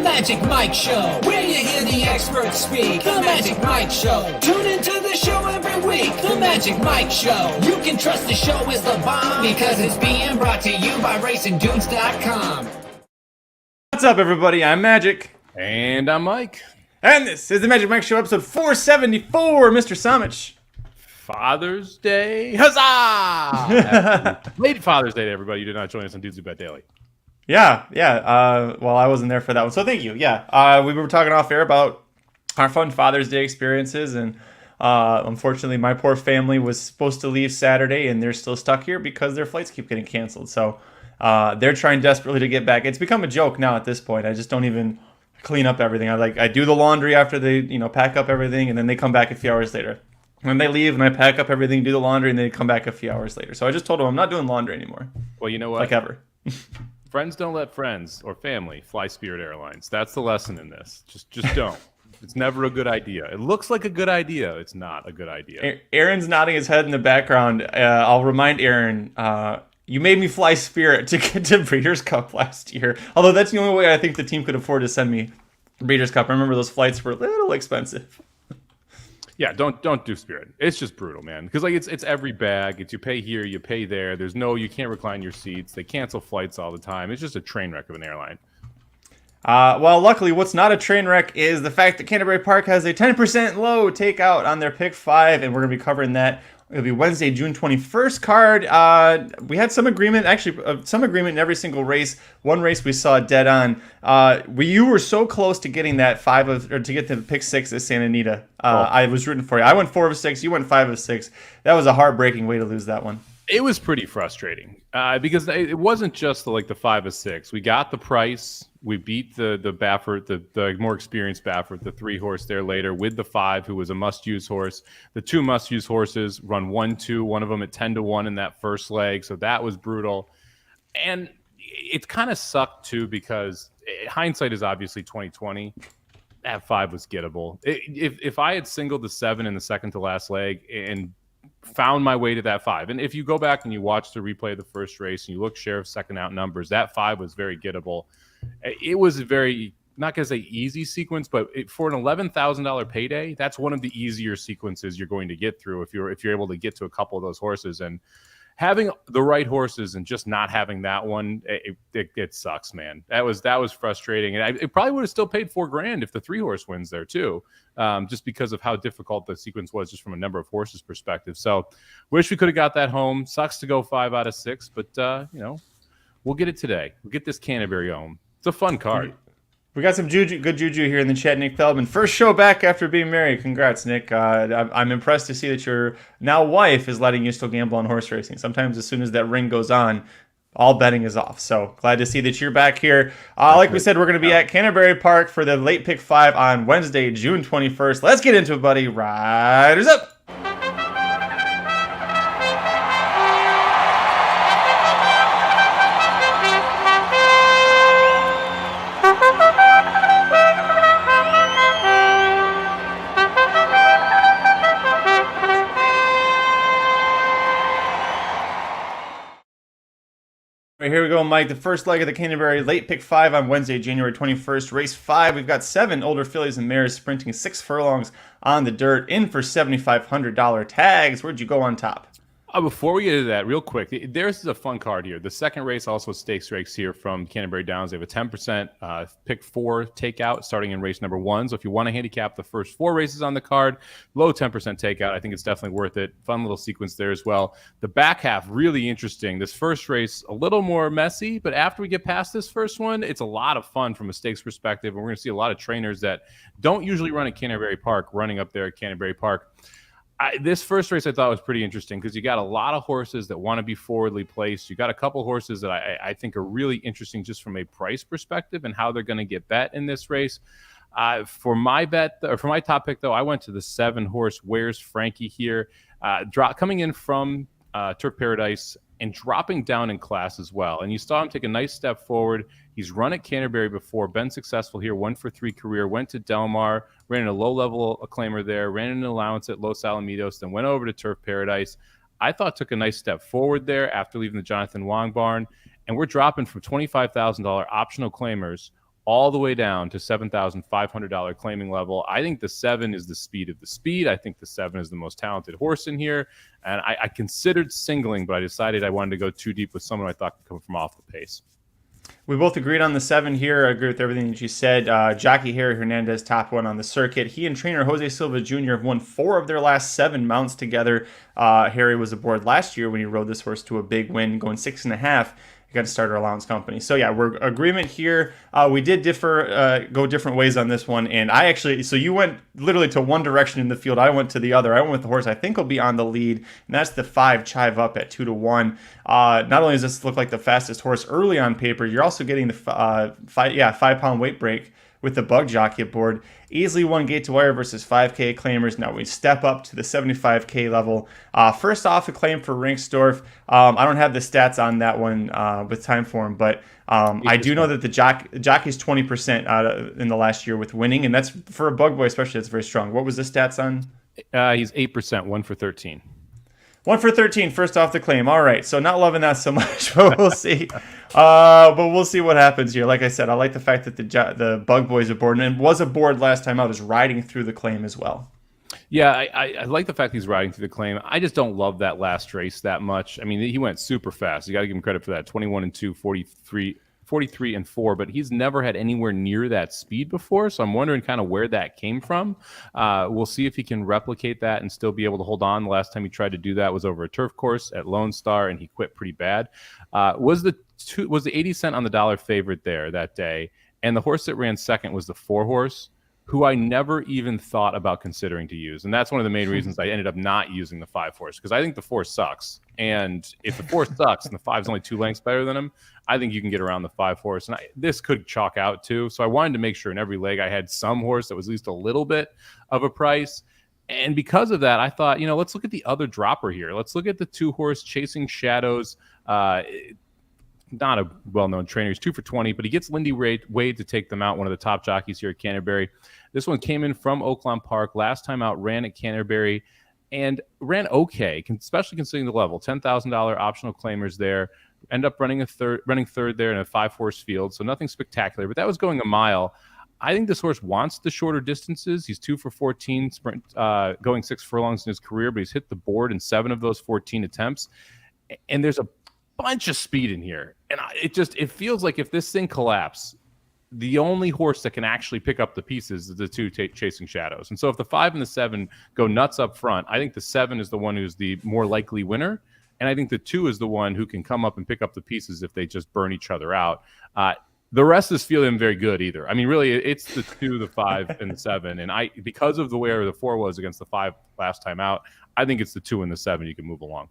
Magic Mike Show, where you hear the experts speak. The Magic Mike Show. Tune into the show every week. The Magic Mike Show. You can trust the show is the bomb because it's being brought to you by RacingDudes.com. What's up, everybody? I'm Magic. And I'm Mike. And this is the Magic Mike Show, episode 474, Mr. Somich. Father's Day. Huzzah! Late Father's Day to everybody who did not join us on Dudes Who Bet Daily. Yeah. Well, I wasn't there for that one, so thank you. Yeah, we were talking off air about our fun Father's Day experiences, and unfortunately, my poor family was supposed to leave Saturday, and they're still stuck here because their flights keep getting canceled. So they're trying desperately to get back. It's become a joke now at this point. I just don't even clean up everything. I do the laundry after they pack up everything, and then they come back a few hours later. When they leave, and I pack up everything, do the laundry, and they come back a few hours later. So I just told them I'm not doing laundry anymore. Well, you know what? Like ever. Friends don't let friends or family fly Spirit Airlines. That's the lesson in this. Just don't. It's never a good idea. It looks like a good idea. It's not a good idea. Aaron's nodding his head in the background. I'll remind Aaron, you made me fly Spirit to get to Breeders' Cup last year. Although that's the only way I think the team could afford to send me Breeders' Cup. I remember those flights were a little expensive. Yeah, don't do Spirit. It's just brutal, man. Because it's every bag. It's you pay here, you pay there. You can't recline your seats. They cancel flights all the time. It's just a train wreck of an airline. Well, luckily, what's not a train wreck is the fact that Canterbury Park has a 10% low takeout on their pick 5, and we're going to be covering that. It'll be Wednesday, June 21st card. We had some agreement in every single race. One race we saw dead on. You were so close to getting that to get the pick 6 at Santa Anita. I was rooting for you. I went 4 of 6. You went 5 of 6. That was a heartbreaking way to lose that one. It was pretty frustrating because it wasn't just the 5 of 6. We got the price. We beat the Baffert, the more experienced Baffert, the 3-horse there later with the 5, who was a must-use horse. The 2 must-use horses run 1-2, one of them at 10-1 in that first leg, so that was brutal. And it kind of sucked too because hindsight is obviously 2020. That 5 was gettable. If I had singled the 7 in the second to last leg and found my way to that 5, and if you go back and you watch the replay of the first race and you look Sheriff's second out numbers, that 5 was very gettable. It was a very, not going to say easy sequence, but for an $11,000 payday, that's one of the easier sequences you're going to get through if you're able to get to a couple of those horses. And having the right horses and just not having that one, it sucks, man. That was frustrating, and it probably would have still paid $4,000 if the 3-horse wins there too, just because of how difficult the sequence was, just from a number of horses perspective. So, wish we could have got that home. Sucks to go 5 out of 6, but we'll get it today. We'll get this Canterbury home. It's a fun card. We got some good juju here in the chat. Nick Feldman, first show back after being married. Congrats, Nick. I'm impressed to see that your now wife is letting you still gamble on horse racing. Sometimes as soon as that ring goes on, all betting is off. So glad to see that you're back here. Like we said, we're going to be at Canterbury Park for the late pick 5 on Wednesday, June 21st. Let's get into it, buddy. Riders up. Here we go, Mike. The first leg of the Canterbury late pick 5 on Wednesday, January 21st. Race 5. We've got 7 older fillies and mares sprinting 6 furlongs on the dirt, in for $7,500 tags. Where'd you go on top? Before we get into that, real quick, there's a fun card here. The second race, also stakes race here from Canterbury Downs. They have a 10% pick 4 takeout starting in race number 1. So if you want to handicap the first 4 races on the card, low 10% takeout. I think it's definitely worth it. Fun little sequence there as well. The back half, really interesting. This first race, a little more messy, but after we get past this first one, it's a lot of fun from a stakes perspective. And we're going to see a lot of trainers that don't usually run at Canterbury Park running up there at Canterbury Park. This first race I thought was pretty interesting because you got a lot of horses that want to be forwardly placed. You got a couple horses that I think are really interesting just from a price perspective and how they're going to get bet in this race. For my top pick, though, I went to the 7-horse Where's Frankie here, coming in from Turf Paradise and dropping down in class as well. And you saw him take a nice step forward. He's run at Canterbury before, been successful here, 1-for-3 career, went to Del Mar, ran in a low-level acclaimer there, ran in an allowance at Los Alamitos, then went over to Turf Paradise. I thought took a nice step forward there after leaving the Jonathan Wong barn. And we're dropping from $25,000 optional claimers all the way down to $7,500 claiming level. I think the 7 is the speed of the speed. I think the 7 is the most talented horse in here. And I considered singling, but I decided I wanted to go too deep with someone I thought could come from off the pace. We both agreed on the 7 here. I agree with everything that you said. Jockey Harry Hernandez, top one on the circuit. He and trainer Jose Silva Jr. have won 4 of their last 7 mounts together. Harry was aboard last year when he rode this horse to a big win, going 6.5 against Starter Allowance Company. So yeah, we're agreement here. We did go different ways on this one, and I actually, so you went literally to one direction in the field. I went to the other. I went with the horse I think will be on the lead, and that's the 5 Chive Up at 2-1. Not only does this look like the fastest horse early on paper, you're also getting the 5-pound weight break with the bug jockey aboard. Easily won gate to wire versus 5K claimers. Now we step up to the 75K level. First off, a claim for Rinksdorf. I don't have the stats on that one with time form, but I do know that the jockey's 20% in the last year with winning, and that's for a bug boy especially. That's very strong. What was the stats on? He's 8%, 1 for 13. 1 for 13, first off the claim. All right, so not loving that so much, but we'll see. But we'll see what happens here. Like I said, I like the fact that the Bug Boy's aboard, and was aboard last time out, is riding through the claim as well. Yeah, I like the fact he's riding through the claim. I just don't love that last race that much. I mean, he went super fast. You got to give him credit for that. 21-2, 43-4, but he's never had anywhere near that speed before. So I'm wondering kind of where that came from. We'll see if he can replicate that and still be able to hold on. The last time he tried to do that was over a turf course at Lone Star, and he quit pretty bad. Was the 80 cent on the dollar favorite there that day, and the horse that ran second was the 4 horse, who I never even thought about considering to use. And that's one of the main reasons I ended up not using the 5 horse, because I think the 4 sucks. And if the 4 sucks and the 5 is only 2 lengths better than him, I think you can get around the 5 horse. And this could chalk out too. So I wanted to make sure in every leg I had some horse that was at least a little bit of a price. And because of that, I thought, let's look at the other dropper here. Let's look at the 2 horse Chasing Shadows. Not a well-known trainer. He's 2 for 20, but he gets Lindy Wade to take them out, one of the top jockeys here at Canterbury. This one came in from Oakland Park. Last time out, ran at Canterbury and ran okay, especially considering the level. $10,000 optional claimers there. End up running third there in a 5-horse field, so nothing spectacular. But that was going a mile. I think this horse wants the shorter distances. He's 2 for 14, sprint, going 6 furlongs in his career, but he's hit the board in 7 of those 14 attempts. And there's a bunch of speed in here, and it feels like if this thing collapses, the only horse that can actually pick up the pieces is the 2 Chasing Shadows. And so if the 5 and the 7 go nuts up front, I think the 7 is the one who's the more likely winner, and I think the 2 is the one who can come up and pick up the pieces if they just burn each other out. The rest is feeling very good either. I mean, really, it's the 2, the 5, and the 7, and because of the way the 4 was against the 5 last time out, I think it's the 2 and the 7 you can move along.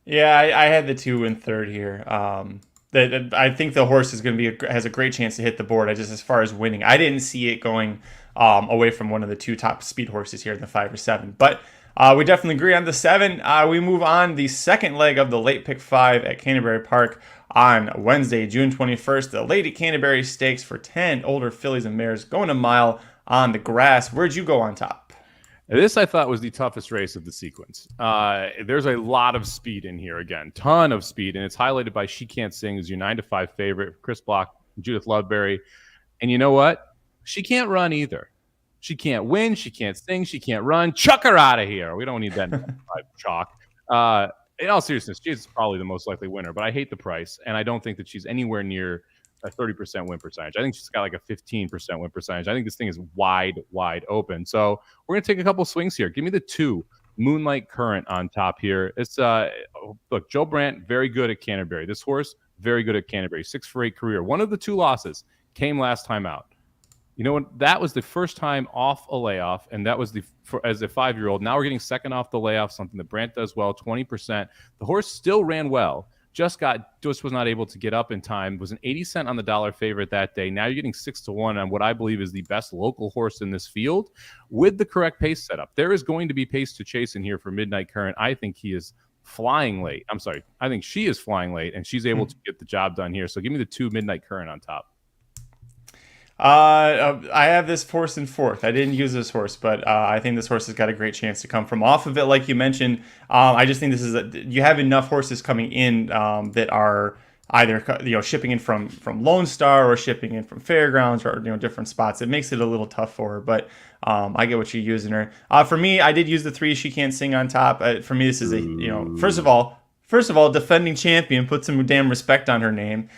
Yeah, I had the 2 and third here. I think the horse is going to has a great chance to hit the board. As far as winning, I didn't see it going away from one of the 2 top speed horses here in the 5 or 7. But we definitely agree on the 7. We move on the second leg of the late pick 5 at Canterbury Park on Wednesday, June 21st. The Lady Canterbury Stakes for 10 older fillies and mares going a mile on the grass. Where'd you go on top? This I thought was the toughest race of the sequence. There's a lot of speed in here again, ton of speed, and it's highlighted by She Can't Sing as your 9-5 favorite, Chris Block, Judith Loveberry. And you know what? She can't run either. She can't win. She can't sing. She can't run. Chuck her out of here. We don't need that 9-5 chalk. In all seriousness, she's probably the most likely winner, but I hate the price, and I don't think that she's anywhere near a 30% win percentage. I think she's got like a 15% win percentage. I think this thing is wide open. So we're going to take a couple swings here. Give me the 2, Moonlight Current on top here. It's look, Joe Brandt, very good at Canterbury. This horse, very good at Canterbury. 6 for 8 career. One of the 2 losses came last time out. You know what? That was the first time off a layoff, and that was as a 5-year-old. Now we're getting second off the layoff, something that Brandt does well, 20%. The horse still ran well. Just was not able to get up in time. Was an 80 cent on the dollar favorite that day. Now you're getting 6-1 on what I believe is the best local horse in this field with the correct pace setup. There is going to be pace to chase in here for Midnight Current. I think he is flying late. I'm sorry. I think she is flying late, and she's able to get the job done here. So give me the 2, Midnight Current on top. I have this horse in 4th. I didn't use this horse, but I think this horse has got a great chance to come from off of it, like you mentioned. I just think you have enough horses coming in that are either shipping in from Lone Star or shipping in from Fairgrounds or different spots. It makes it a little tough for her, but I get what you're using her. For me, I did use the 3 She Can't Sing on top. For me, this is First of all, defending champion, put some damn respect on her name.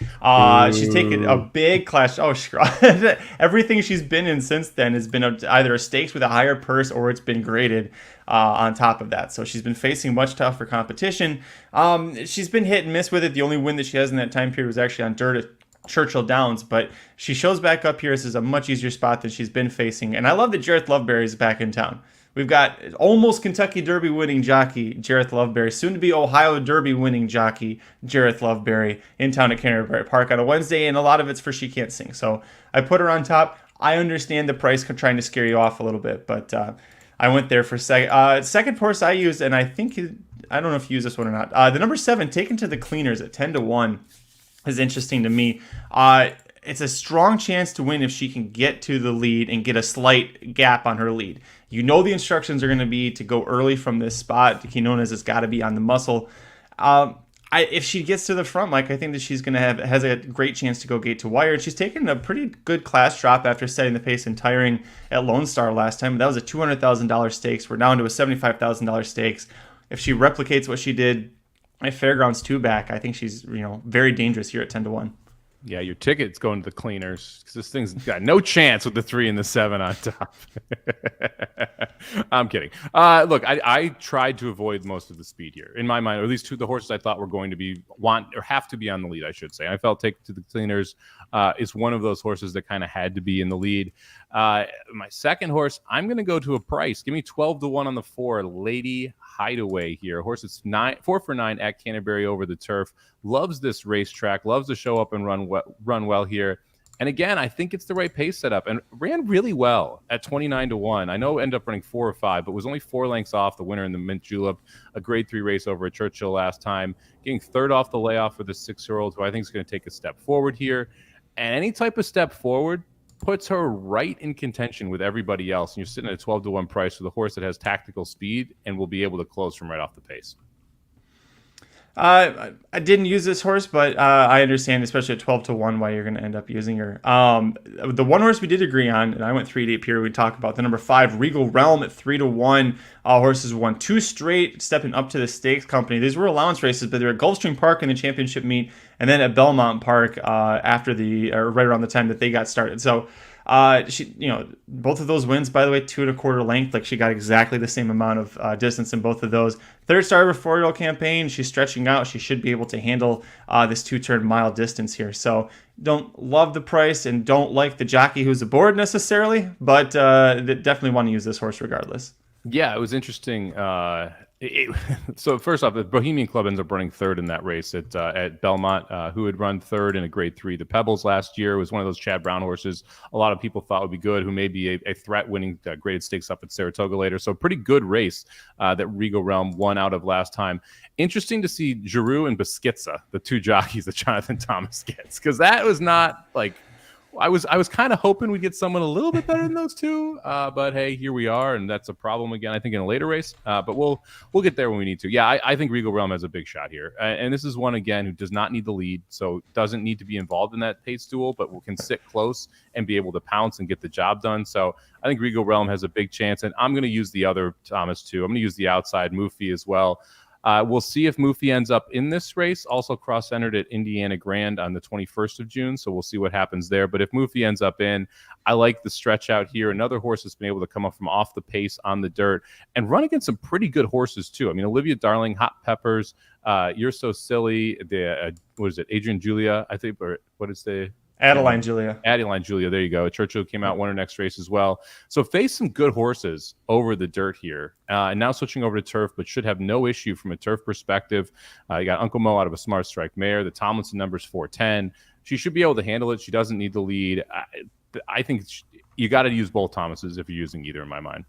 She's taken a big clash. Oh, everything she's been in since then has been either a stakes with a higher purse or it's been graded on top of that. So she's been facing much tougher competition. She's been hit and miss with it. The only win that she has in that time period was actually on dirt at Churchill Downs, but she shows back up here. This is a much easier spot than she's been facing. And I love that Jareth Loveberry is back in town. We've got almost Kentucky Derby winning jockey Jareth Loveberry, soon to be Ohio Derby winning jockey Jareth Loveberry in town at Canterbury Park on a Wednesday, and a lot of it's for She Can't Sing. So I put her on top. I understand the price trying to scare you off a little bit, but I went there for second. Second horse I used, and I don't know if you use this one or not. The number 7, Taken to the Cleaners at 10-1, is interesting to me. It's a strong chance to win if she can get to the lead and get a slight gap on her lead. The instructions are going to be to go early from this spot. Quinones has got to be on the muscle. If she gets to the front, Mike, I think that she's going to has a great chance to go gate to wire. She's taken a pretty good class drop after setting the pace and tiring at Lone Star last time. That was a $200,000 stakes. We're down to a $75,000 stakes. If she replicates what she did at Fairgrounds 2 back, I think she's very dangerous here at 10-1. Yeah, your ticket's going to the Cleaners because this thing's got no chance with the 3 and the 7 on top. I'm kidding. Look, I tried to avoid most of the speed here in my mind, or at least the horses I thought were going to have to be on the lead, I should say. I felt Take to the Cleaners is one of those horses that kind of had to be in the lead. My second horse, I'm going to go to a price. Give me 12-1 on the 4, Lady Hideaway here. Horse is 4 for 9 at Canterbury over the turf. Loves this racetrack. Loves to show up and run well here. And again, I think it's the right pace setup and ran really well at 29-1. I know it ended up running 4 or 5, but was only 4 lengths off the winner in the Mint Julep, a grade 3 race over at Churchill last time. Getting third off the layoff for the 6-year-old, who I think is going to take a step forward here. And any type of step forward puts her right in contention with everybody else. And you're sitting at a 12-1 price with a horse that has tactical speed and will be able to close from right off the pace. I didn't use this horse, but I understand, especially at 12-1, why you're going to end up using her. The one horse we did agree on, and I went 3 deep here, we talked about the number 5, Regal Realm at 3-1. Horses won 2 straight, stepping up to the stakes company. These were allowance races, but they were at Gulfstream Park in the championship meet, and then at Belmont Park right around the time that they got started. So both of those wins, by the way, 2 1/4 length. Like, she got exactly the same amount of distance in both of those. Third start of a 4-year-old campaign. She's stretching out. She should be able to handle this 2-turn mile distance here. So don't love the price and don't like the jockey who's aboard necessarily, but definitely want to use this horse regardless. Yeah, it was interesting. So first off, the Bohemian Club ends up running third in that race at Belmont, who had run third in a grade 3. The Pebbles last year was one of those Chad Brown horses a lot of people thought would be good, who may be a threat winning graded stakes up at Saratoga later. So pretty good race that Regal Realm won out of last time. Interesting to see Giroux and Beschizza, the 2 jockeys that Jonathan Thomas gets, because that was not like, I was kind of hoping we'd get someone a little bit better than those 2, but hey, here we are, and that's a problem again, I think, in a later race. But we'll get there when we need to. Yeah, I think Regal Realm has a big shot here, and this is one again who does not need the lead, so doesn't need to be involved in that pace duel, but can sit close and be able to pounce and get the job done. So I think Regal Realm has a big chance, and I'm going to use the other Thomas too. I'm going to use the outside Mufi as well. We'll see if Mufi ends up in this race, also cross-entered at Indiana Grand on the 21st of June, so we'll see what happens there. But if Mufi ends up in, I like the stretch out here. Another horse that's been able to come up from off the pace on the dirt and run against some pretty good horses, too. I mean, Olivia Darling, Hot Peppers, You're So Silly, what is it, Adrian Julia, I think, or what is the... Adeline Julia, there you go. Churchill came out, won her next race as well. So face some good horses over the dirt here. And now switching over to turf, but should have no issue from a turf perspective. You got Uncle Mo out of a Smart Strike mare. The Tomlinson number's 410. She should be able to handle it. She doesn't need the lead. I think you got to use both Thomases if you're using either, in my mind.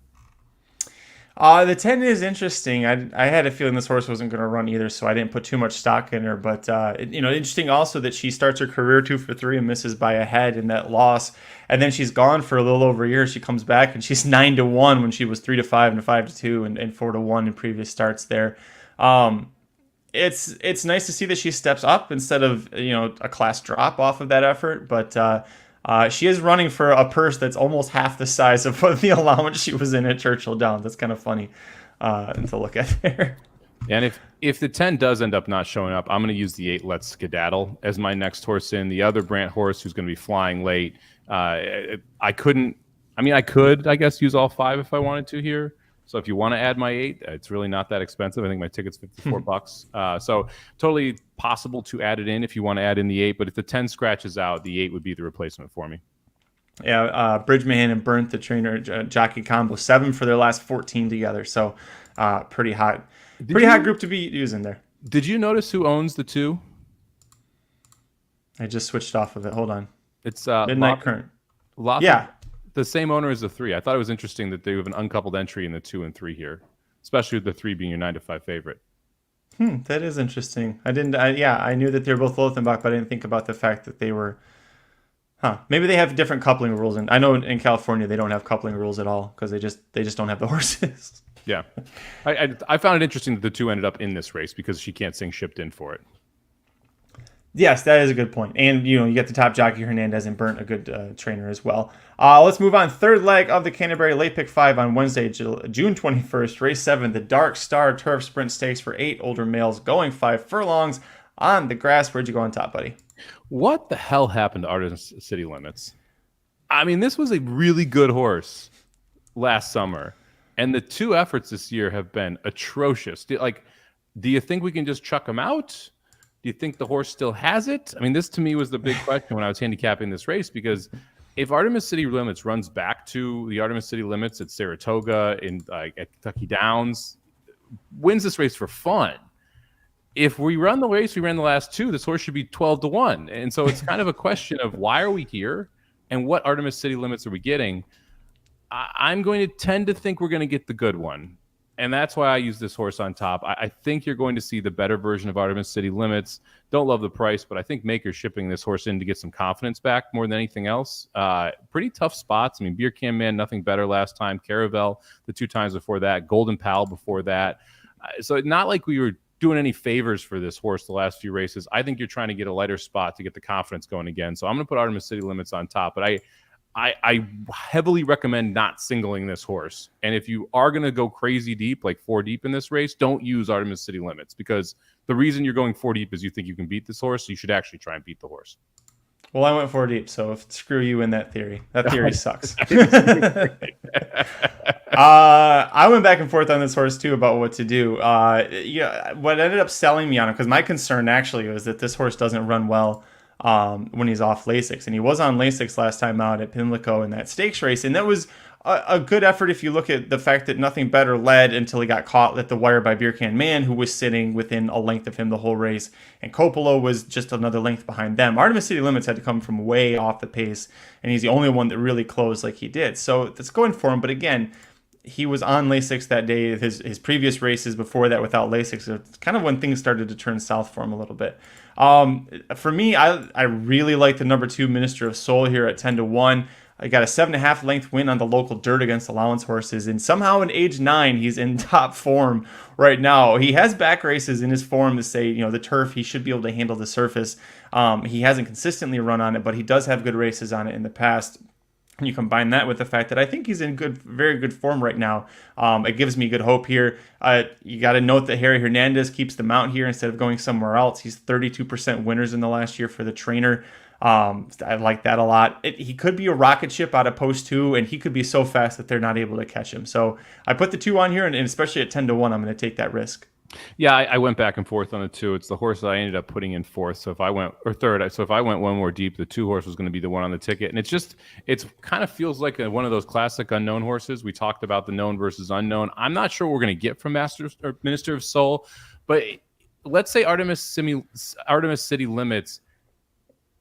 The 10 is interesting. I had a feeling this horse wasn't going to run either, so I didn't put too much stock in her. But interesting also that she starts her career 2 for 3 and misses by a head in that loss, and then she's gone for a little over a year. She comes back and she's 9-1 when she was 3-5 and 5-2 and 4-1 in previous starts there. it's nice to see that she steps up instead of a class drop off of that effort. But she is running for a purse that's almost half the size of what the allowance she was in at Churchill Downs. That's kind of funny to look at there. And if the 10 does end up not showing up, I'm going to use the 8 Let's Skedaddle as my next horse in. The other Brant horse who's going to be flying late. I could, I guess, use all 5 if I wanted to here. So if you want to add my 8, it's really not that expensive. I think my ticket's $54. So totally possible to add it in if you want to add in the 8. But if the 10 scratches out, the 8 would be the replacement for me. Yeah, Bridgman and Burnt, the trainer jockey combo, 7 for their last 14 together. So pretty hot. Hot group to be using there. Did you notice who owns the 2? I just switched off of it. Hold on. It's Midnight Current. Yeah. The same owner as the 3. I thought it was interesting that they have an uncoupled entry in the 2 and 3 here, especially with the 3 being your 9-5 favorite. That is interesting. I knew that they were both Lothenbach, but I didn't think about the fact that they were. Maybe they have different coupling rules, and I know in California they don't have coupling rules at all because they just don't have the horses. Yeah, I found it interesting that the 2 ended up in this race because she can't sing Shipped In for it. Yes, that is a good point. And, you get the top jockey, Hernandez, and Burnt, a good trainer as well. Let's move on. Third leg of the Canterbury Late Pick 5 on Wednesday, June 21st. Race 7, the Dark Star Turf Sprint Stakes for 8 older males going 5 furlongs on the grass. Where'd you go on top, buddy? What the hell happened to Artist City Limits? I mean, this was a really good horse last summer. And the 2 efforts this year have been atrocious. Do you think we can just chuck him out? Do you think the horse still has it? I mean, this to me was the big question when I was handicapping this race, because if Artemis City Limits runs back to the Artemis City Limits at Saratoga at Kentucky Downs, wins this race for fun. If we run the race we ran the last 2, this horse should be 12-1. And so it's kind of a question of why are we here and what Artemis City Limits are we getting? I'm going to tend to think we're going to get the good one. And that's why I use this horse on top. I think you're going to see the better version of Artemis City Limits. Don't love the price, but I think Maker's shipping this horse in to get some confidence back more than anything else. Pretty tough spots. I mean, Beer Can Man, nothing better last time. Caravel, the 2 times before that. Golden Pal before that. So not like we were doing any favors for this horse the last few races. I think you're trying to get a lighter spot to get the confidence going again. So I'm going to put Artemis City Limits on top. But I heavily recommend not singling this horse. And if you are going to go crazy deep, like 4 deep in this race, don't use Artemis City Limits, because the reason you're going 4 deep is you think you can beat this horse. So you should actually try and beat the horse. Well, I went 4 deep, so screw you in that theory. That theory sucks. I went back and forth on this horse too about what to do. What ended up selling me on him, because my concern actually was that this horse doesn't run well when he's off Lasix, and he was on Lasix last time out at Pimlico in that stakes race, and that was a good effort if you look at the fact that Nothing Better led until he got caught at the wire by Beer Can Man, who was sitting within a length of him the whole race, and Coppola was just another length behind them. Artemis City Limits had to come from way off the pace, and he's the only one that really closed like he did. So that's going for him, but again, he was on Lasix that day. His previous races before that without Lasix, it's kind of when things started to turn south for him a little bit. For me, I really like the number 2 Minister of Soul here at 10-1. I got a 7.5 length win on the local dirt against allowance horses, and somehow in age 9 he's in top form right now. He has back races in his form to say, the turf, he should be able to handle the surface. He hasn't consistently run on it, but he does have good races on it in the past. And you combine that with the fact that I think he's in very good form right now. It gives me good hope here. You got to note that Harry Hernandez keeps the mount here instead of going somewhere else. He's 32% winners in the last year for the trainer. I like that a lot. He could be a rocket ship out of post 2, and he could be so fast that they're not able to catch him. So I put the 2 on here, and especially at 10-1, I'm going to take that risk. Yeah, I went back and forth on the 2. It's the horse that I ended up putting in 4th. So if I went third, so if I went one more deep, the 2 horse was going to be the one on the ticket. And it's kind of feels like one of those classic unknown horses. We talked about the known versus unknown. I'm not sure what we're going to get from Minister of Soul, but let's say Artemis City Limits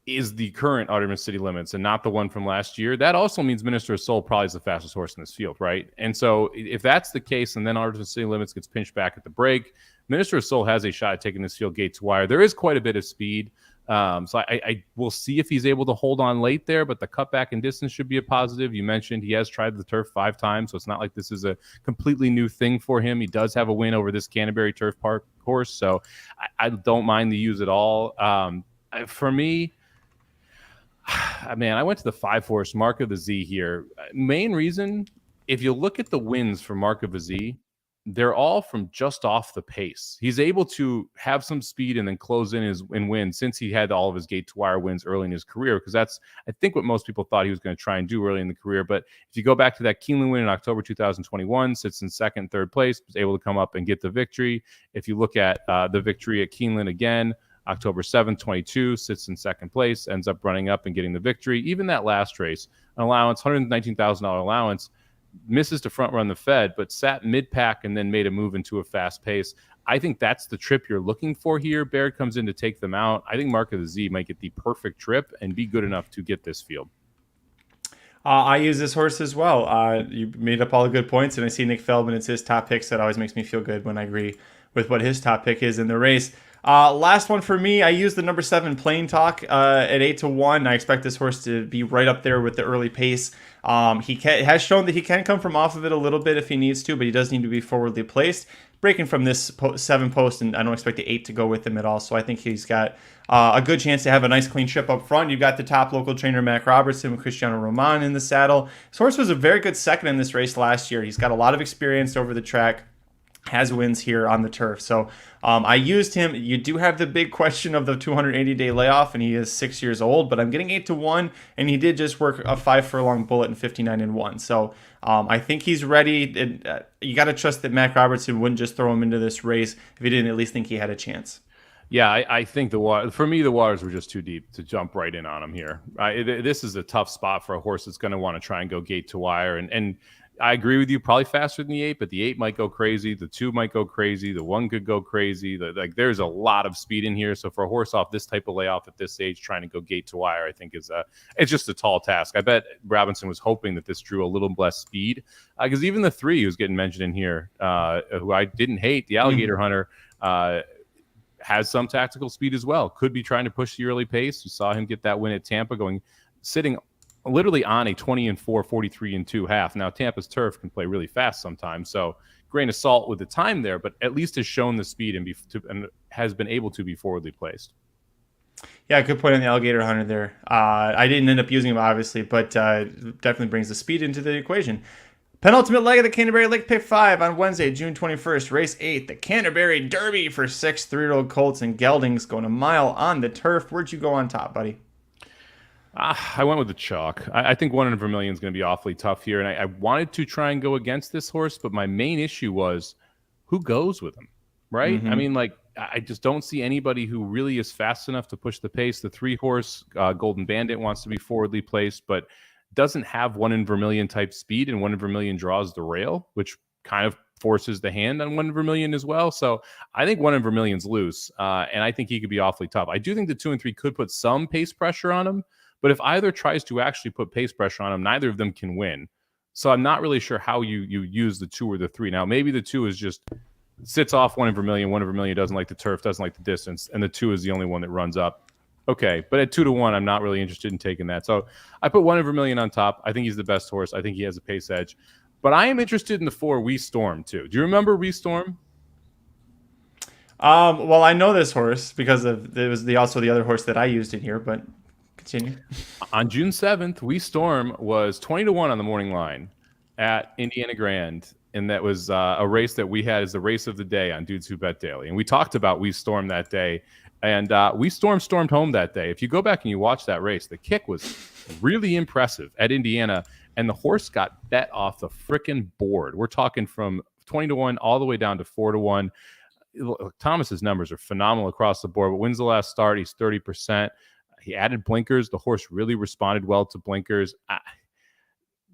is the current Artemis City Limits and not the one from last year. That also means Minister of Soul probably is the fastest horse in this field, right? And so if that's the case, and then Artemis City Limits gets pinched back at the break, Minister of Soul has a shot at taking this field gate to wire. There is quite a bit of speed. So I will see if he's able to hold on late there, but the cutback in distance should be a positive. You mentioned he has tried the turf 5 times, so it's not like this is a completely new thing for him. He does have a win over this Canterbury Turf Park course, so I don't mind the use at all. For me, man, I went to the 5 horse Mark of the Z here. Main reason, if you look at the wins for Mark of the Z, they're all from just off the pace. He's able to have some speed and then close in and win since he had all of his gate to wire wins early in his career, because that's, I think, what most people thought he was going to try and do early in the career. But if you go back to that Keeneland win in October 2021, sits in second, third place, was able to come up and get the victory. If you look at the victory at Keeneland again, October 7th, 22, sits in second place, ends up running up and getting the victory. Even that last race, an allowance, $119,000 allowance, misses to front run the Fed, but sat mid-pack and then made a move into a fast pace. I think that's the trip you're looking for here. Baird comes in to take them out. I think Mark of the Z might get the perfect trip and be good enough to get this field. I use this horse as well. You made up all the good points, and I see Nick Feldman. It's his top pick, so it always makes me feel good when I agree with what his top pick is in the race. Last one for me, I use the number 7 Plain Talk at 8-1. I expect this horse to be right up there with the early pace. He has shown that he can come from off of it a little bit if he needs to, but he does need to be forwardly placed. Breaking from this 7 post, and I don't expect the 8 to go with him at all. So I think he's got a good chance to have a nice clean trip up front. You've got the top local trainer, Mac Robertson, with Cristiano Roman in the saddle. This horse was a very good second in this race last year. He's got a lot of experience over the track, has wins here on the turf. So I used him. You do have the big question of the 280-day layoff, and he is 6 years old, but I'm getting 8-1, and he did just work a 5 furlong bullet in 59-1. So I think he's ready. You got to trust that Mac Robertson wouldn't just throw him into this race if he didn't at least think he had a chance. Yeah, I think the waters were just too deep to jump right in on him here. This is a tough spot for a horse that's going to want to try and go gate to wire. And I agree with you, probably faster than the 8, but the 8 might go crazy. The 2 might go crazy. The 1 could go crazy. There's a lot of speed in here. So for a horse off this type of layoff at this age, trying to go gate to wire, I think it's just a tall task. I bet Robinson was hoping that this drew a little less speed, because even the 3 who's getting mentioned in here, who I didn't hate, the Alligator Hunter, has some tactical speed as well. Could be trying to push the early pace. You saw him get that win at Tampa, sitting literally on a 20-4, 43-2 half. Now, Tampa's turf can play really fast sometimes, so grain of salt with the time there, but at least has shown the speed and has been able to be forwardly placed. Yeah, good point on the Alligator Hunter there. I didn't end up using him, obviously, but definitely brings the speed into the equation. Penultimate leg of the Canterbury Lake Pick 5 on Wednesday, June 21st, race 8, the Canterbury Derby for 6 3-year-old colts and geldings going a mile on the turf. Where'd you go on top, buddy? I went with the chalk. I think 1 in Vermilion is going to be awfully tough here, and I wanted to try and go against this horse, but my main issue was who goes with him, right? Mm-hmm. I mean, I just don't see anybody who really is fast enough to push the pace. The 3-horse Golden Bandit wants to be forwardly placed, but doesn't have 1 in Vermilion type speed, and 1 in Vermilion draws the rail, which kind of forces the hand on 1 in Vermilion as well. So I think 1 in Vermilion's loose, and I think he could be awfully tough. I do think the 2 and 3 could put some pace pressure on him, but if either tries to actually put pace pressure on him, neither of them can win. So I'm not really sure how you use the 2 or the 3. Now, maybe the 2 is just sits off 1 in Vermilion. 1 in Vermilion doesn't like the turf, doesn't like the distance, and the 2 is the only one that runs up. Okay, but at 2-1, I'm not really interested in taking that. So I put 1 in Vermilion on top. I think he's the best horse. I think he has a pace edge. But I am interested in the 4 We Storm, too. Do you remember We Storm? Well, I know this horse because it was also the other horse that I used in here, but continue. On June 7th, We Storm was 20-1 on the morning line at Indiana Grand. And that was a race that we had as the race of the day on Dudes Who Bet Daily. And we talked about We Storm that day. And We stormed home that day. If you go back and you watch that race, the kick was really impressive at Indiana, and the horse got bet off the frickin' board. We're talking from 20-1 all the way down to 4-1. Thomas's numbers are phenomenal across the board, but wins the last start. He's 30%. He added blinkers. The horse really responded well to blinkers.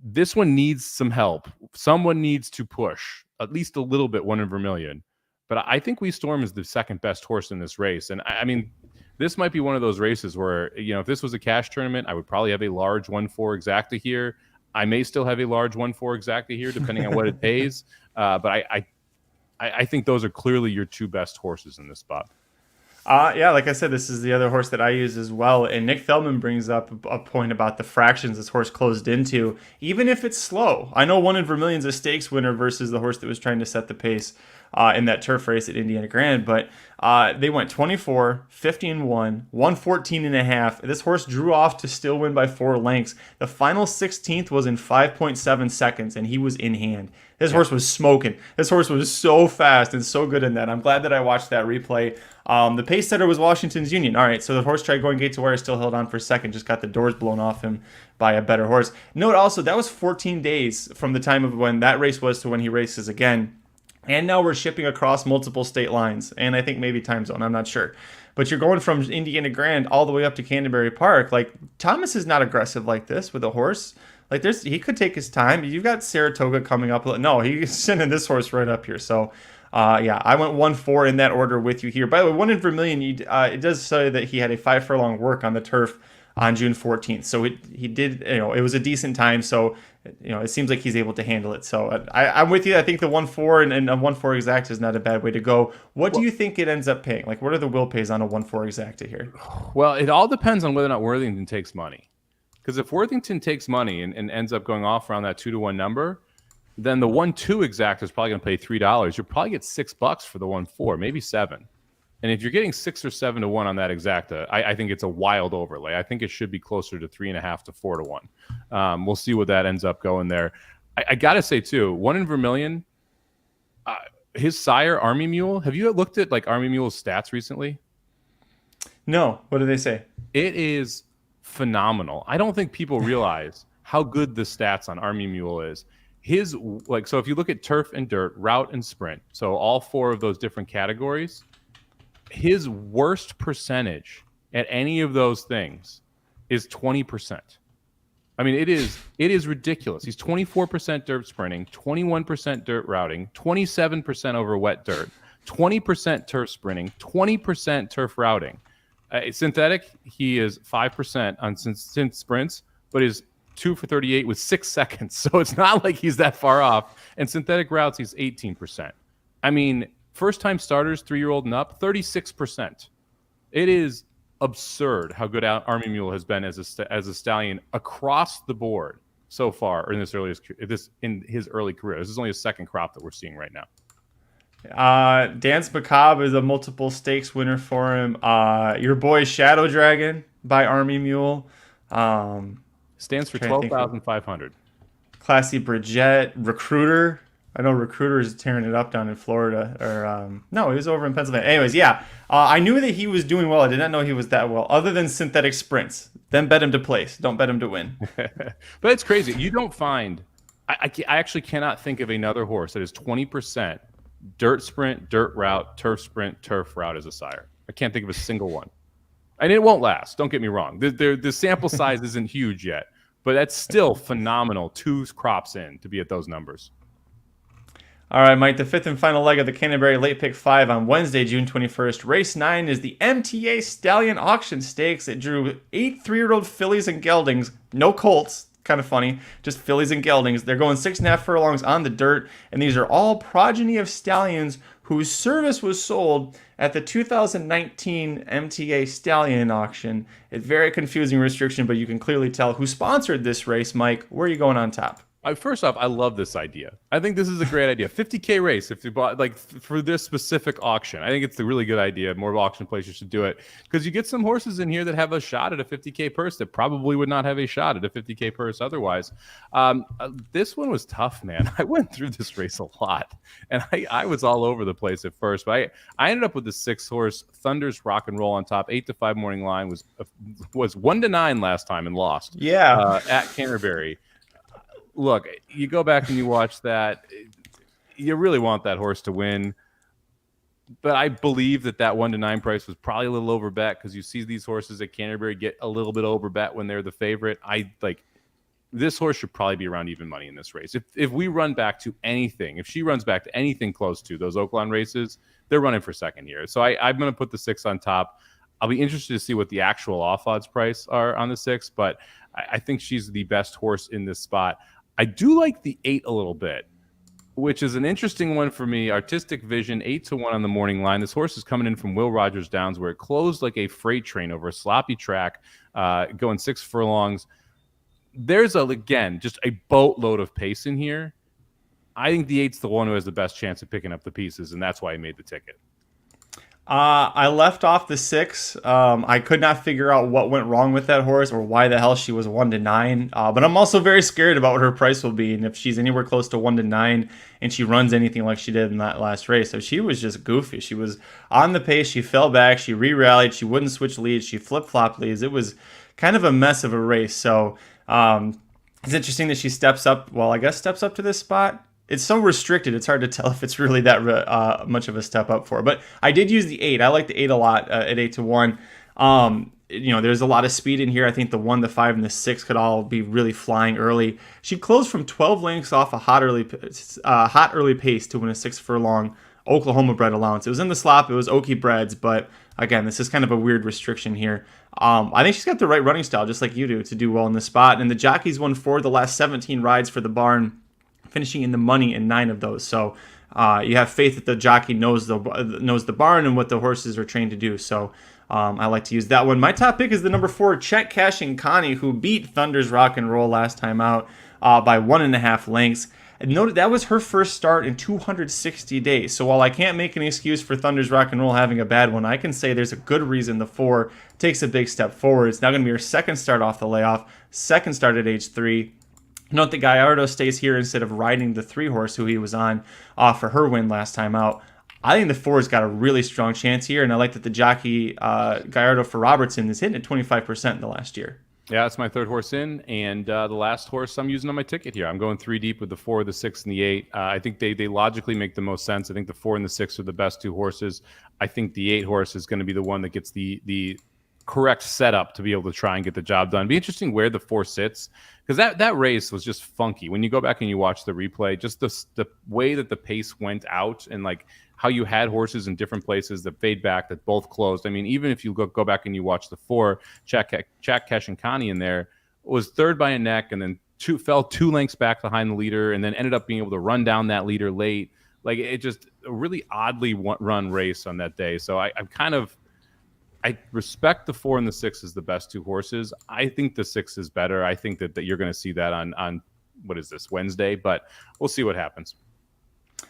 This one needs some help. Someone needs to push at least a little bit 1 in Vermilion. But I think We Storm is the second best horse in this race. And I mean, this might be one of those races where, if this was a cash tournament, I would probably have a large 1-4 exacta here. I may still have a large 1-4 exacta here, depending on what it pays. But I think those are clearly your 2 best horses in this spot. Yeah, like I said, this is the other horse that I use as well. And Nick Feldman brings up a point about the fractions this horse closed into, even if it's slow. I know One in Vermilion's a stakes winner versus the horse that was trying to set the pace in that turf race at Indiana Grand, but they went 24, 15-1, 114 and a half. This horse drew off to still win by 4 lengths. The final 16th was in 5.7 seconds, and he was in hand. This horse was smoking. This horse was so fast and so good in that. I'm glad that I watched that replay. The pace setter was Washington's Union. All right, so the horse tried going gate to wire, still held on for a second, just got the doors blown off him by a better horse. Note also, that was 14 days from the time of when that race was to when he races again. And now we're shipping across multiple state lines, and I think maybe time zone, I'm not sure. But you're going from Indiana Grand all the way up to Canterbury Park. Like, Thomas is not aggressive like this with a horse. Like, he could take his time. You've got Saratoga coming up. No, he's sending this horse right up here. So, yeah, I went 1-4 in that order with you here. By the way, One in Vermilion, it does say that he had a 5 furlong work on the turf on June 14th. So he did, it was a decent time. So, it seems like he's able to handle it. So I'm with you. I think the 1-4 and a 1-4 exact is not a bad way to go. What do you think it ends up paying? Like, what are the will pays on a 1-4 exacta here? Well, it all depends on whether or not Worthington takes money. Because if Worthington takes money and ends up going off around that 2-1 number, then the 1-2 exacta is probably going to pay $3. You'll probably get $6 for the 1-4, maybe 7. And if you're getting 6 or 7 to 1 on that exacta, I think it's a wild overlay. I think it should be closer to 3.5 to 4 to 1. We'll see what that ends up going there. I gotta say too, One in Vermilion, his sire Army Mule. Have you looked at like Army Mule's stats recently? No. What do they say? It is phenomenal. I don't think people realize how good the stats on Army Mule is. So if you look at turf and dirt, route and sprint, so all 4 of those different categories. His worst percentage at any of those things is 20%. I mean, it is ridiculous. He's 24% dirt sprinting, 21% dirt routing, 27% over wet dirt, 20% turf sprinting, 20% turf routing. Synthetic, he is 5% on since sprints, but is 2 for 38 with 6 seconds. So it's not like he's that far off. And synthetic routes, he's 18%. I mean, first-time starters, 3-year-old and up, 36%. It is absurd how good Army Mule has been as a stallion across the board so far in his early career. This is only his second crop that we're seeing right now. Dance Macabre is a multiple stakes winner for him. Your boy Shadow Dragon by Army Mule stands for 12,500. Classy Bridget, Recruiter. I know Recruiter is tearing it up down in Florida. No, he was over in Pennsylvania. Anyways, yeah. I knew that he was doing well. I did not know he was that well, other than synthetic sprints. Then bet him to place. Don't bet him to win. But it's crazy. You don't find... I actually cannot think of another horse that is 20% dirt sprint, dirt route, turf sprint, turf route as a sire. I can't think of a single one. And it won't last. Don't get me wrong. The sample size isn't huge yet. But that's still phenomenal 2 crops in to be at those numbers. All right, Mike, the 5th and final leg of the Canterbury Late Pick 5 on Wednesday, June 21st. Race 9 is the MTA Stallion Auction Stakes. It drew 8 3-year-old fillies and geldings. No colts. Kind of funny. Just fillies and geldings. They're going 6.5 furlongs on the dirt, and these are all progeny of stallions whose service was sold at the 2019 MTA Stallion Auction. It's very confusing restriction, but you can clearly tell who sponsored this race. Mike, where are you going on top? First off, I love this idea. I think this is a great idea. 50K race if you bought for this specific auction. I think it's a really good idea. More auction places should do it because you get some horses in here that have a shot at a 50K purse that probably would not have a shot at a 50K purse otherwise. This one was tough, man. I went through this race a lot, and I was all over the place at first. But I ended up with the 6-horse Thunder's Rock and Roll on top. 8-5 morning line was 1-9 last time and lost. Yeah, at Canterbury. Look, you go back and you watch that, you really want that horse to win. But I believe that 1-9 price was probably a little overbet because you see these horses at Canterbury get a little bit overbet when they're the favorite. This horse should probably be around even money in this race. If we run back to anything, if she runs back to anything close to those Oaklawn races, they're running for second here. So I'm going to put the 6 on top. I'll be interested to see what the actual off odds price are on the 6, but I think she's the best horse in this spot. I do like the 8 a little bit. which is an interesting one for me. Artistic Vision, 8-1 on the morning line. This horse is coming in from Will Rogers Downs, where it closed like a freight train over a sloppy track, going 6 furlongs. There's, again, just a boatload of pace in here. I think the 8's the one who has the best chance of picking up the pieces, and that's why I made the ticket. I left off the 6. I could not figure out what went wrong with that horse or why the hell she was 1-9. But I'm also very scared about what her price will be. And if she's anywhere close to 1-9 and she runs anything like she did in that last race, so she was just goofy. She was on the pace. She fell back. She re-rallied. She wouldn't switch leads. She flip-flopped leads. It was kind of a mess of a race. So it's interesting that she steps up. Well, I guess steps up to this spot. It's so restricted, it's hard to tell if it's really that much of a step up for her. But I did use the 8. I like the 8 a lot at 8-1. There's a lot of speed in here. I think the 1, the 5, and the 6 could all be really flying early. She closed from 12 lengths off a hot early pace to win a 6 furlong Oklahoma bred allowance. It was in the slop. It was Okie breds, but again, this is kind of a weird restriction here. I think she's got the right running style, just like you do, to do well in this spot. And the jockeys won 4 of the last 17 rides for the barn, finishing in the money in 9 of those. So you have faith that the jockey knows the barn and what the horses are trained to do. So I like to use that one. My top pick is the number 4, Check Cashing Connie, who beat Thunder's Rock and Roll last time out by 1.5 lengths. And note that was her first start in 260 days. So while I can't make an excuse for Thunder's Rock and Roll having a bad one, I can say there's a good reason the 4 takes a big step forward. It's now going to be her second start off the layoff, second start at age 3. Note that Gallardo stays here instead of riding the 3 horse who he was on for her win last time out. I think the 4's got a really strong chance here, and I like that the jockey Gallardo for Robertson is hitting at 25% in the last year. Yeah, that's my 3rd horse in, and the last horse I'm using on my ticket here. I'm going 3 deep with the 4, the 6, and the 8. I think they logically make the most sense. I think the 4 and the 6 are the best 2 horses. I think the 8 horse is going to be the one that gets the correct setup to be able to try and get the job done. It'd be interesting where the 4 sits, because that race was just funky. When you go back and you watch the replay, just the way that the pace went out and like how you had horses in different places that fade back, that both closed. I mean, even if you go back and you watch the 4, Jack Cash and Connie in there, was 3rd by a neck and then fell 2 lengths back behind the leader and then ended up being able to run down that leader late. Like, it just a really oddly run race on that day. So I respect the 4 and the 6 as the best 2 horses. I think the 6 is better. I think that you're going to see that on what is this, Wednesday? But we'll see what happens.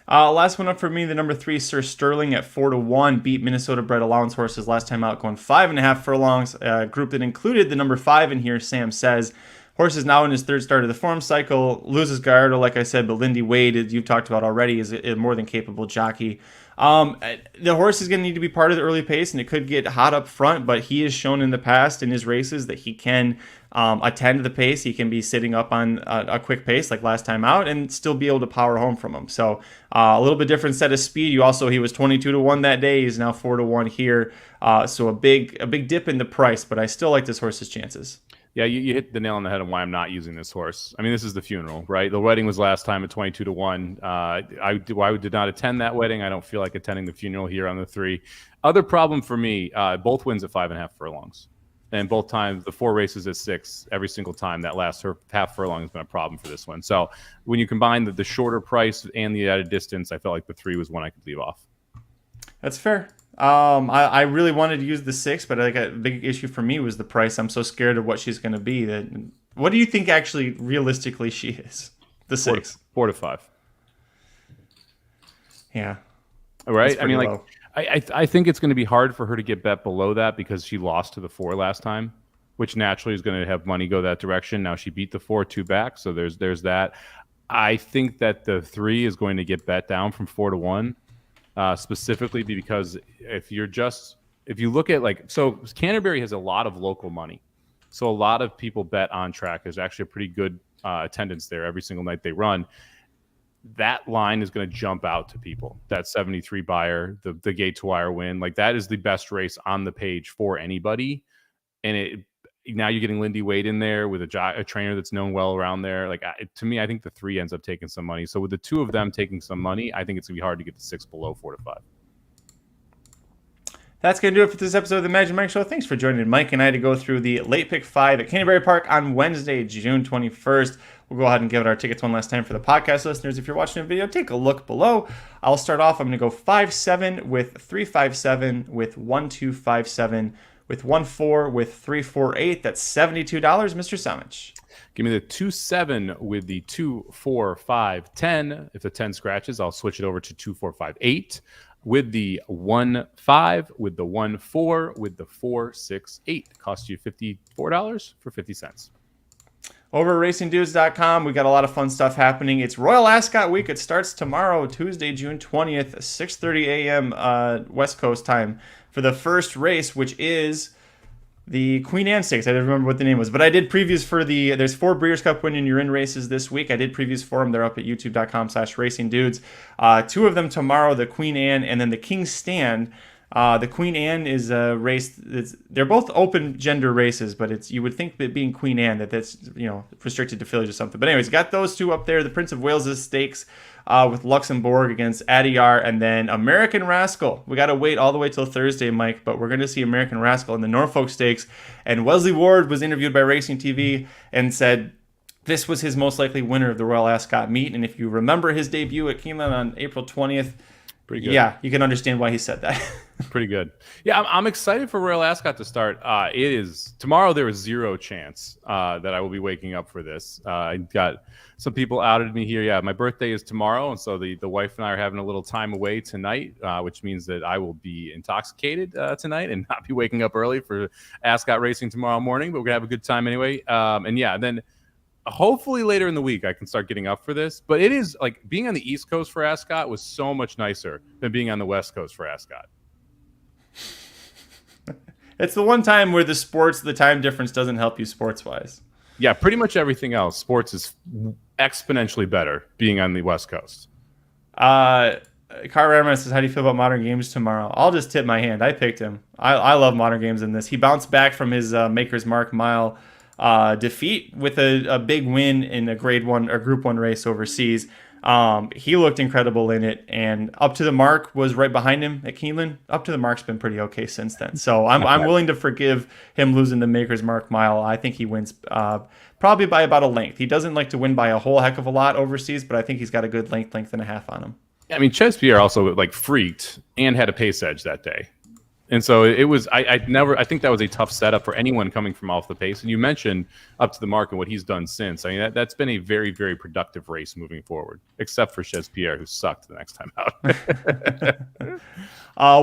Last one up for me, the number 3, Sir Sterling at 4-1, beat Minnesota bred allowance horses last time out, going 5.5 furlongs. A group that included the number 5 in here, Sam Says. Horse is now in his 3rd start of the form cycle. Loses Gallardo, like I said, but Lindy Wade, as you've talked about already, is a more than capable jockey. The horse is going to need to be part of the early pace, and it could get hot up front, but he has shown in the past in his races that he can attend to the pace. He can be sitting up on a quick pace like last time out and still be able to power home from him. So a little bit different set of speed. He was 22-1 that day. He's now 4-1 here. So a big dip in the price, but I still like this horse's chances. Yeah, you hit the nail on the head on why I'm not using this horse. I mean, this is the funeral, right? The wedding was last time at 22-1. I did not attend that wedding. I don't feel like attending the funeral here on the 3. Other problem for me, both wins at 5.5 furlongs. And both times, the 4 races at 6, every single time that last half furlong has been a problem for this one. So when you combine the shorter price and the added distance, I felt like the 3 was one I could leave off. That's fair. I really wanted to use the 6, but like a big issue for me was the price. I'm so scared of what she's going to be. What do you think actually realistically she is? The 6, 4 to 5. Yeah. Right. I mean, like, I think it's going to be hard for her to get bet below that because she lost to the 4 last time, which naturally is going to have money go that direction. Now she beat the 4 2 back, so there's that. I think that the 3 is going to get bet down from 4-1. Specifically because if you look at so Canterbury has a lot of local money. So a lot of people bet on track. There's actually a pretty good attendance there every single night they run. That line is going to jump out to people. That 73 buyer, the gate to wire win, like that is the best race on the page for anybody. And now you're getting Lindy Wade in there with a trainer that's known well around there. Like, to me, I think the 3 ends up taking some money. So with the 2 of them taking some money, I think it's gonna be hard to get the 6 below 4 to 5. That's going to do it for this episode of the Magic Mike Show. Thanks for joining Mike and I to go through the late pick 5 at Canterbury Park on Wednesday, June 21st. We'll go ahead and give it our tickets one last time for the podcast listeners. If you're watching a video, take a look below. I'll start off. I'm going to go 5-7 with 3-5-7 with 1-2-5-7 with 1-4 with 3-4-8. That's $72, Mr. Somich. Give me the 2-7 with the 2-4-5-10. If the 10 scratches, I'll switch it over to 2-4-5-8 with the 1-5 with the 1-4 with the 4-6-8. Cost you $54 for 50 cents. Over at racingdudes.com, we got a lot of fun stuff happening. It's Royal Ascot Week. It starts tomorrow, Tuesday, June 20th, 6:30 a.m. West Coast time for the first race, which is the Queen Anne Stakes. I didn't remember what the name was, but I did previews for there's 4 Breeders' Cup Win and You're In races this week. I did previews for them. They're up at youtube.com/racingdudes. 2 of them tomorrow, the Queen Anne and then the King's Stand. The Queen Anne is a race. They're both open gender races, but you would think that being Queen Anne that's restricted to fillies or something. But anyways, got those 2 up there. The Prince of Wales' Stakes with Luxembourg against Adiyar, and then American Rascal. We got to wait all the way till Thursday, Mike, but we're going to see American Rascal in the Norfolk Stakes. And Wesley Ward was interviewed by Racing TV and said this was his most likely winner of the Royal Ascot meet. And if you remember his debut at Keeneland on April 20th, pretty good. Yeah, you can understand why he said that. Pretty good. Yeah, I'm excited for Royal Ascot to start. It is tomorrow. There is 0 chance that I will be waking up for this. I got some people outed me here. Yeah, my birthday is tomorrow, and so the wife and I are having a little time away tonight, which means that I will be intoxicated tonight and not be waking up early for Ascot racing tomorrow morning. But we're gonna have a good time anyway. And yeah, then hopefully later in the week I can start getting up for this. But it is like being on the East Coast for Ascot was so much nicer than being on the West Coast for Ascot. It's the one time where the time difference doesn't help you sports-wise. Yeah, pretty much everything else. Sports is exponentially better being on the West Coast. Car Rammer says, how do you feel about Modern Games tomorrow? I'll just tip my hand. I picked him. I love Modern Games in this. He bounced back from his Maker's Mark Mile defeat with a big win in a Grade 1 or Group 1 race overseas. He looked incredible in it, and Up to the Mark was right behind him at Keeneland. Up to the Mark's been pretty okay since then, so I'm willing to forgive him losing the Maker's Mark Mile. I think he wins probably by about a length. He doesn't like to win by a whole heck of a lot overseas, but I think he's got a good length and a half on him. I mean, Ches Pierre also freaked and had a pace edge that day. And so it was. I think that was a tough setup for anyone coming from off the pace. And you mentioned Up to the Mark and what he's done since. I mean, that's been a very, very productive race moving forward, except for Ches Pierre, who sucked the next time out.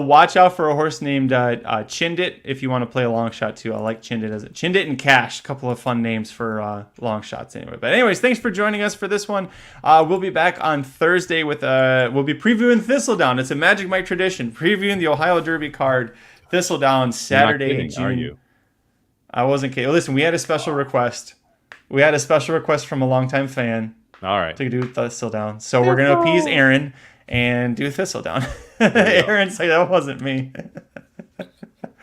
Watch out for a horse named Chindit if you want to play a long shot too. I like Chindit as Chindit and Cash, a couple of fun names for long shots anyway. But anyways, thanks for joining us for this one. We'll be back on Thursday with we'll be previewing Thistledown. It's a Magic Mike tradition, previewing the Ohio Derby card. Thistledown Saturday, June. Are you? I wasn't kidding. Listen, we had a special request. We had a special request from a longtime fan. All right. To do Thistledown. So we're going to appease Aaron and do Thistledown. Aaron said that wasn't me.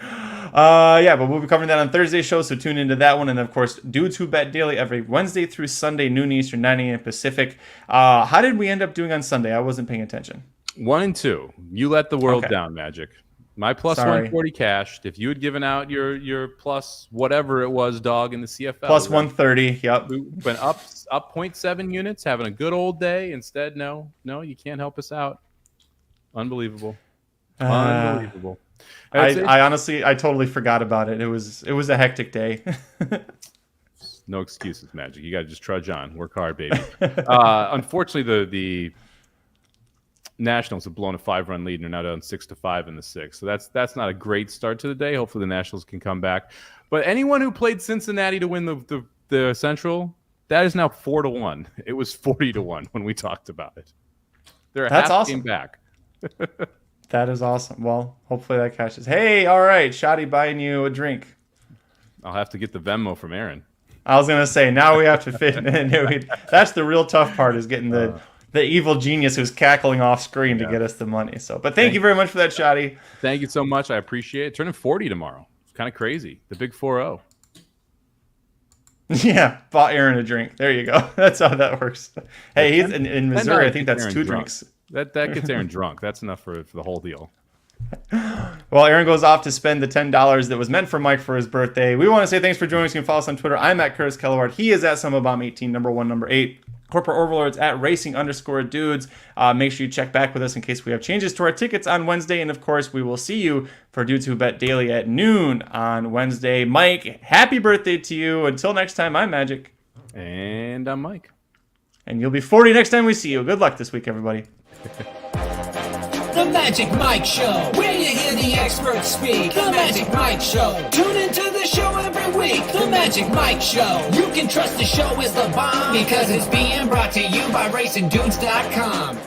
Yeah, but we'll be covering that on Thursday's show, so tune into that one. And of course, Dudes Who Bet Daily every Wednesday through Sunday, noon Eastern, 9 a.m. Pacific. How did we end up doing on Sunday? I wasn't paying attention. 1 and 2. You let the world down, Magic. My plus Sorry. 140 cashed. If you had given out your plus whatever it was, dog, in the CFL. Plus 130, yep. We went up 0.7 units, having a good old day. Instead, no, you can't help us out. Unbelievable. Unbelievable. I honestly, I totally forgot about it. It was a hectic day. No excuses, Magic. You got to just trudge on. Work hard, baby. Unfortunately, the Nationals have blown a 5-run lead and are now down 6-5 in the 6th. So that's not a great start to the day. Hopefully the Nationals can come back. But anyone who played Cincinnati to win the Central, that is now 4-1. It was 40-1 when we talked about it. They're a half game back. That is awesome. Well, hopefully that catches. Hey, all right, Shoddy buying you a drink. I'll have to get the Venmo from Aaron. I was gonna say now we have to fit in. That's the real tough part is getting the evil genius who's cackling off screen to get us the money. So, but thank you very much for that, Shoddy. Thank you so much. I appreciate it. Turning 40 tomorrow. It's kind of crazy. The big 4-0. Yeah, bought Aaron a drink. There you go. That's how that works. Hey, he's in Missouri. I think that's 2 drinks. That gets Aaron drunk. That's enough for the whole deal. Well, Aaron goes off to spend the $10 that was meant for Mike for his birthday. We want to say thanks for joining us. You can follow us on Twitter. I'm at Curtis Kalleward. He is at Somobomb18, number 1, number 8. Corporate Overlords at racing_dudes. Make sure you check back with us in case we have changes to our tickets on Wednesday. And of course, we will see you for Dudes Who Bet Daily at noon on Wednesday. Mike, happy birthday to you. Until next time, I'm Magic. And I'm Mike. And you'll be 40 next time we see you. Good luck this week, everybody. The Magic Mike Show, where you hear the experts speak. The Magic Mike Show. Tune into the show every week. The Magic Mike Show. You can trust the show is the bomb because it's being brought to you by RacingDudes.com.